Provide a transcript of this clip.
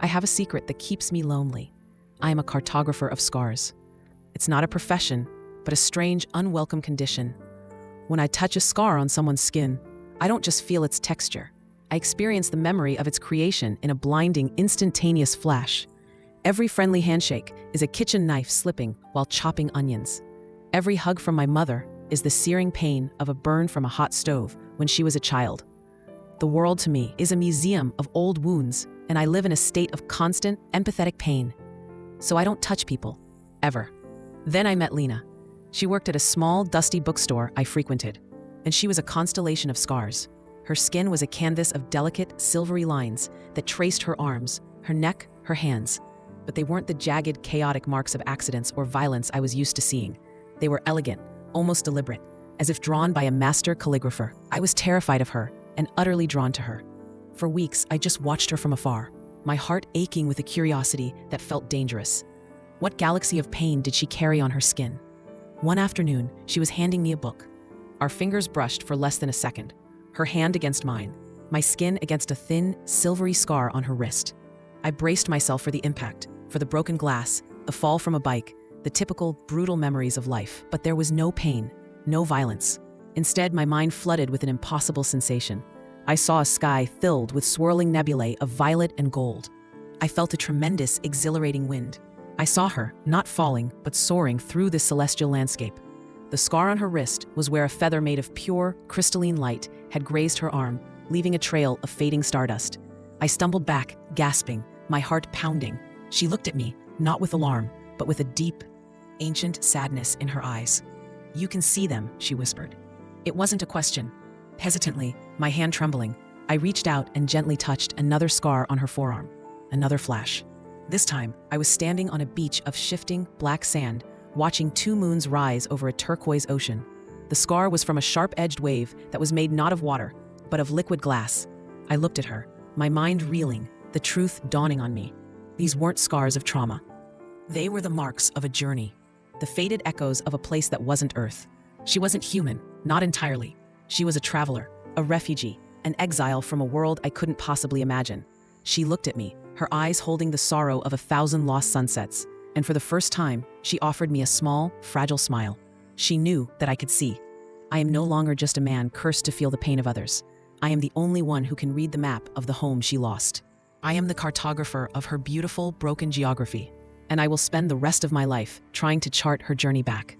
I have a secret that keeps me lonely. I am a cartographer of scars. It's not a profession, but a strange, unwelcome condition. When I touch a scar on someone's skin, I don't just feel its texture. I experience the memory of its creation in a blinding, instantaneous flash. Every friendly handshake is a kitchen knife slipping while chopping onions. Every hug from my mother is the searing pain of a burn from a hot stove when she was a child. The world to me is a museum of old wounds, and I live in a state of constant, empathetic pain. So I don't touch people, ever. Then I met Lena. She worked at a small, dusty bookstore I frequented, and she was a constellation of scars. Her skin was a canvas of delicate, silvery lines that traced her arms, her neck, her hands. But they weren't the jagged, chaotic marks of accidents or violence I was used to seeing. They were elegant, almost deliberate, as if drawn by a master calligrapher. I was terrified of her and utterly drawn to her. For weeks, I just watched her from afar, my heart aching with a curiosity that felt dangerous. What galaxy of pain did she carry on her skin? One afternoon, she was handing me a book. Our fingers brushed for less than a second, her hand against mine, my skin against a thin, silvery scar on her wrist. I braced myself for the impact, for the broken glass, the fall from a bike, the typical, brutal memories of life. But there was no pain, no violence. Instead, my mind flooded with an impossible sensation. I saw a sky filled with swirling nebulae of violet and gold. I felt a tremendous, exhilarating wind. I saw her, not falling, but soaring through this celestial landscape. The scar on her wrist was where a feather made of pure, crystalline light had grazed her arm, leaving a trail of fading stardust. I stumbled back, gasping, my heart pounding. She looked at me, not with alarm, but with a deep, ancient sadness in her eyes. "You can see them," she whispered. It wasn't a question. Hesitantly, my hand trembling, I reached out and gently touched another scar on her forearm. Another flash. This time, I was standing on a beach of shifting, black sand, watching two moons rise over a turquoise ocean. The scar was from a sharp-edged wave that was made not of water, but of liquid glass. I looked at her, my mind reeling, the truth dawning on me. These weren't scars of trauma. They were the marks of a journey, the faded echoes of a place that wasn't Earth. She wasn't human, not entirely. She was a traveler, a refugee, an exile from a world I couldn't possibly imagine. She looked at me, her eyes holding the sorrow of 1,000 lost sunsets, and for the first time, she offered me a small, fragile smile. She knew that I could see. I am no longer just a man cursed to feel the pain of others. I am the only one who can read the map of the home she lost. I am the cartographer of her beautiful, broken geography, and I will spend the rest of my life trying to chart her journey back.